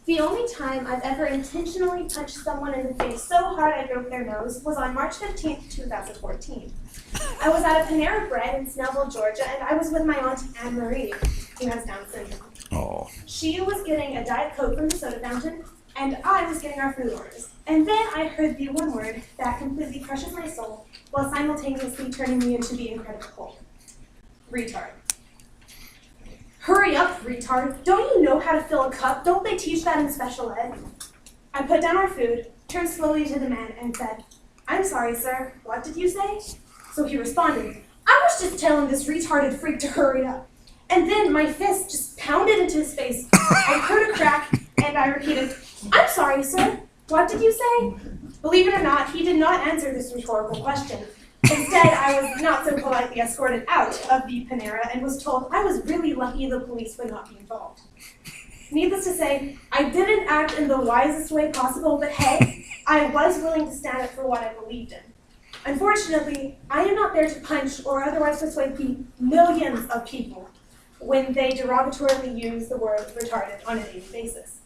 The only time I've ever intentionally punched someone in the face so hard I broke their nose was on March 15th, 2014. I was at a Panera Bread in Snellville, Georgia, and I was with my aunt Anne-Marie, who has Down syndrome. Oh. She was getting a Diet Coke from the soda fountain, and I was getting our food orders. And then I heard the one word that completely crushes my soul while simultaneously turning me into the Incredible Hulk. Retard. Hurry up, retard. Don't you know how to fill a cup? Don't they teach that in special ed? I put down our food, turned slowly to the man, and said, "I'm sorry, sir. What did you say?" So he responded, "I was just telling this retarded freak to hurry up." And then my fist just pounded into his face. I heard a crack, and I repeated, "I'm sorry, sir. What did you say?" Believe it or not, he did not answer this rhetorical question. Instead, I was not so politely escorted out of the Panera and was told I was really lucky the police would not be involved. Needless to say, I didn't act in the wisest way possible, but hey, I was willing to stand up for what I believed in. Unfortunately, I am not there to punch or otherwise persuade the millions of people when they derogatorily use the word retarded on a daily basis.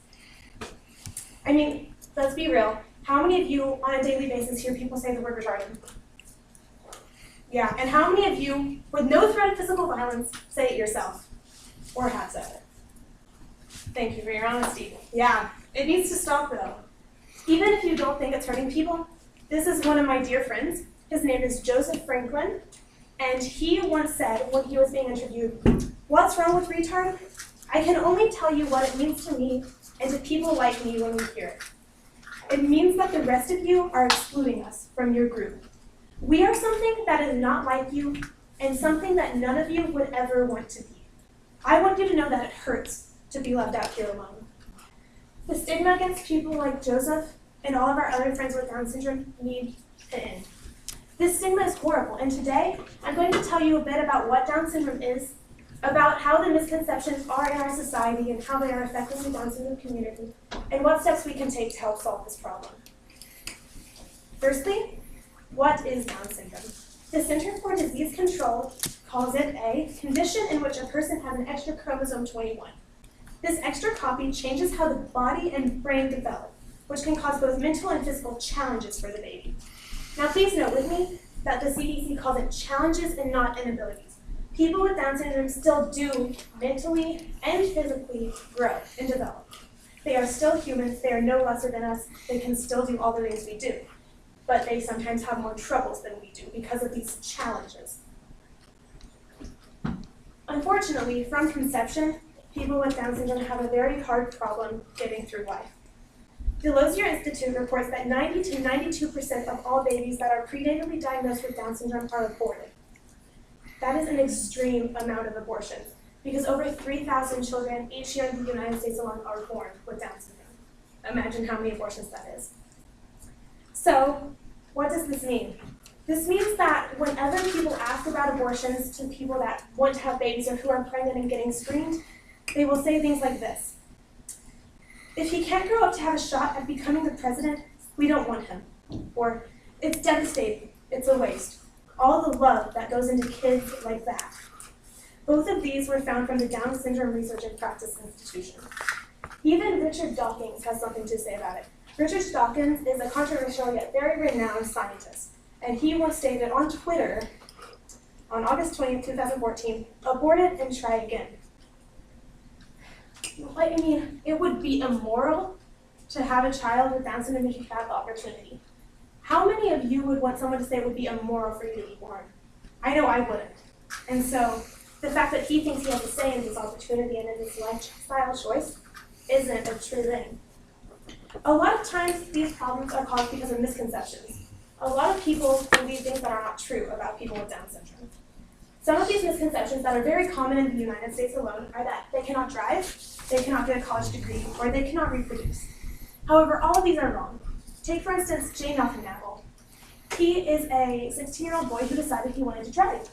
I mean, let's be real. How many of you on a daily basis hear people say the word retarded? Yeah, and how many of you, with no threat of physical violence, say it yourself? Or have said it? Thank you for your honesty. Yeah, it needs to stop though. Even if you don't think it's hurting people, this is one of my dear friends. His name is Joseph Franklin, and he once said when he was being interviewed, "What's wrong with retard? I can only tell you what it means to me and to people like me when we hear it. It means that the rest of you are excluding us from your group. We are something that is not like you and something that none of you would ever want to be. I want you to know that it hurts to be left out here alone." The stigma against people like Joseph and all of our other friends with Down syndrome need to end. This stigma is horrible, and today I'm going to tell you a bit about what Down syndrome is, about how the misconceptions are in our society and how they are affecting the Down syndrome community, and what steps we can take to help solve this problem. Firstly, what is Down syndrome? The Center for Disease Control calls it a condition in which a person has an extra chromosome 21. This extra copy changes how the body and brain develop, which can cause both mental and physical challenges for the baby. Now please note with me that the CDC calls it challenges and not inabilities. People with Down syndrome still do mentally and physically grow and develop. They are still humans, they are no lesser than us, they can still do all the things we do. But they sometimes have more troubles than we do because of these challenges. Unfortunately, from conception, people with Down syndrome have a very hard problem getting through life. The Lozier Institute reports that 90 to 92% of all babies that are prenatally diagnosed with Down syndrome are aborted. That is an extreme amount of abortions, because over 3,000 children each year in the United States alone are born with Down syndrome. Imagine how many abortions that is. So, what does this mean? This means that whenever people ask about abortions to people that want to have babies or who are pregnant and getting screened, they will say things like this: "If he can't grow up to have a shot at becoming the president, we don't want him." Or, "It's devastating, it's a waste." All the love that goes into kids like that. Both of these were found from the Down Syndrome Research and Practice Institution. Even Richard Dawkins has something to say about it. Richard Dawkins is a controversial yet very renowned scientist, and he once stated on Twitter on August 20th, 2014, "Abort it and try again." I mean, it would be immoral to have a child with Down syndrome if you have the opportunity. How many of you would want someone to say it would be immoral for you to be born? I know I wouldn't. And so the fact that he thinks he has a say in his opportunity and in his lifestyle choice isn't a true thing. A lot of times these problems are caused because of misconceptions. A lot of people believe things that are not true about people with Down syndrome. Some of these misconceptions that are very common in the United States alone are that they cannot drive, they cannot get a college degree, or they cannot reproduce. However, all of these are wrong. Take, for instance, Jay Nothingnagel. He is a 16-year-old boy who decided he wanted to drive.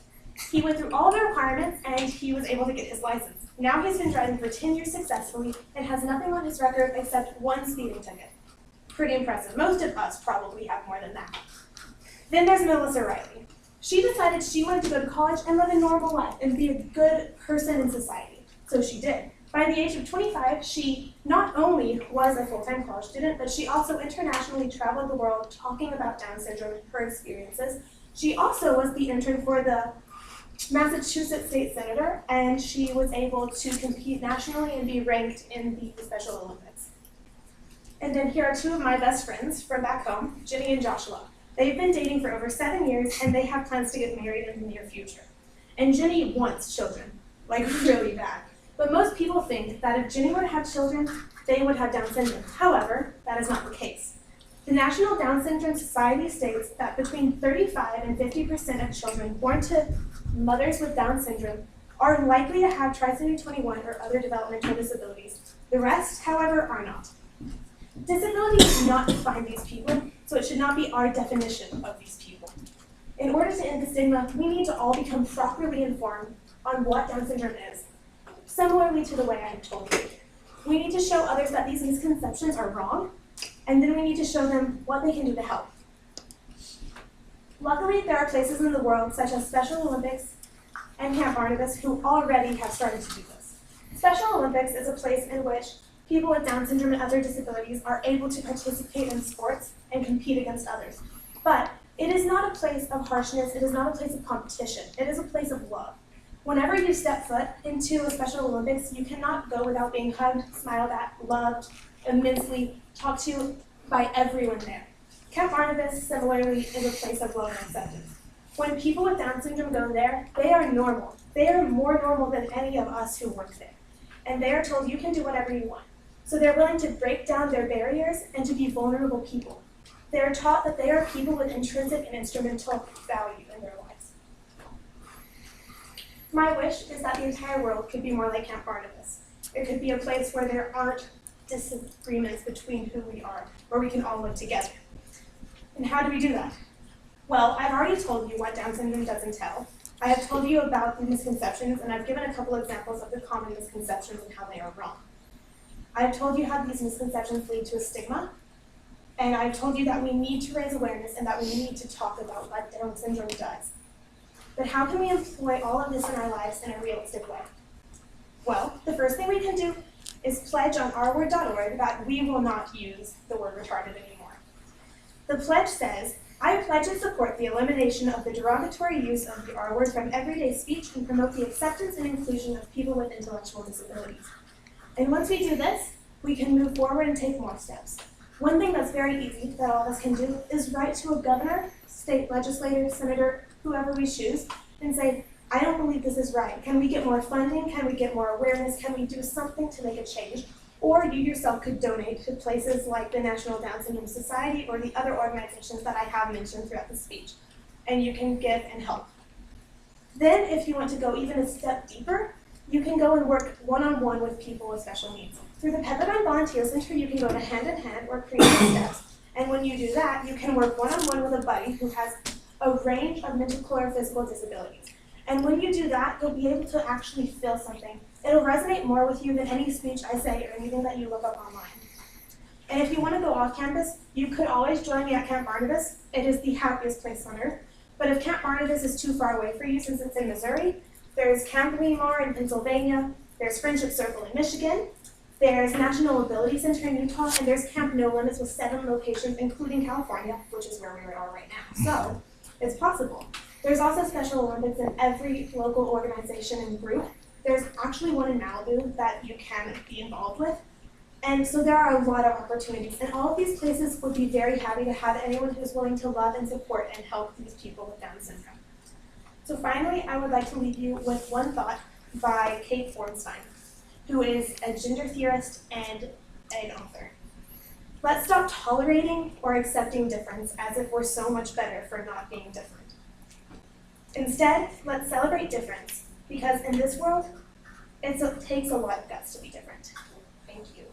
He went through all the requirements and he was able to get his license. Now he's been driving for 10 years successfully and has nothing on his record except one speeding ticket. Pretty impressive. Most of us probably have more than that. Then there's Melissa Riley. She decided she wanted to go to college and live a normal life and be a good person in society. So she did. By the age of 25, she not only was a full-time college student, but she also internationally traveled the world talking about Down syndrome and her experiences. She also was the intern for the Massachusetts State Senator, and she was able to compete nationally and be ranked in the Special Olympics. And then here are two of my best friends from back home, Ginny and Joshua. They've been dating for over 7 years, and they have plans to get married in the near future. And Ginny wants children, like really bad. But most people think that if Ginny were to have children, they would have Down syndrome. However, that is not the case. The National Down Syndrome Society states that between 35 and 50% of children born to mothers with Down syndrome are likely to have trisomy 21 or other developmental disabilities. The rest, however, are not. Disabilities do not define these people, so it should not be our definition of these people. In order to end the stigma, we need to all become properly informed on what Down syndrome is, similarly to the way I have told you. We need to show others that these misconceptions are wrong, and then we need to show them what they can do to help. Luckily, there are places in the world, such as Special Olympics and Camp Barnabas, who already have started to do this. Special Olympics is a place in which people with Down syndrome and other disabilities are able to participate in sports and compete against others. But it is not a place of harshness, it is not a place of competition, it is a place of love. Whenever you step foot into a Special Olympics, you cannot go without being hugged, smiled at, loved, immensely, talked to by everyone there. Camp Barnabas, similarly, is a place of love and acceptance. When people with Down syndrome go there, they are normal. They are more normal than any of us who work there. And they are told you can do whatever you want. So they're willing to break down their barriers and to be vulnerable people. They are taught that they are people with intrinsic and instrumental value in their lives. My wish is that the entire world could be more like Camp Barnabas. It could be a place where there aren't disagreements between who we are, where we can all live together. And how do we do that? Well, I've already told you what Down syndrome does entail. I have told you about the misconceptions, and I've given a couple examples of the common misconceptions and how they are wrong. I've told you how these misconceptions lead to a stigma, and I've told you that we need to raise awareness and that we need to talk about what Down syndrome does. But how can we employ all of this in our lives in a realistic way? Well, the first thing we can do is pledge on ourword.org that we will not use the word retarded anymore. The pledge says, I pledge to support the elimination of the derogatory use of the R word from everyday speech and promote the acceptance and inclusion of people with intellectual disabilities. And once we do this, we can move forward and take more steps. One thing that's very easy that all of us can do is write to a governor, state legislator, senator, whoever we choose, and say, I don't believe this is right. Can we get more funding? Can we get more awareness? Can we do something to make a change? Or you yourself could donate to places like the National Down Syndrome Society or the other organizations that I have mentioned throughout the speech, and you can give and help. Then, if you want to go even a step deeper, you can go and work one-on-one with people with special needs. Through the Pepperdine Volunteer Center, you can go to hand-in-hand or creative steps, and when you do that, you can work one-on-one with a buddy who has a range of mental or physical disabilities. And when you do that, you'll be able to actually feel something. It'll resonate more with you than any speech I say or anything that you look up online. And if you want to go off campus, you could always join me at Camp Barnabas. It is the happiest place on earth. But if Camp Barnabas is too far away for you since it's in Missouri, there's Camp Lemar in Pennsylvania, there's Friendship Circle in Michigan, there's National Ability Center in Utah, and there's Camp No Limits with 7 locations, including California, which is where we are right now. So it's possible. There's also Special Olympics in every local organization and group. There's actually one in Malibu that you can be involved with. And so there are a lot of opportunities. And all of these places would be very happy to have anyone who's willing to love and support and help these people with Down syndrome. So finally, I would like to leave you with one thought by Kate Bornstein, who is a gender theorist and an author. Let's stop tolerating or accepting difference as if we're so much better for not being different. Instead, let's celebrate difference, because in this world, it takes a lot of guts to be different. Thank you.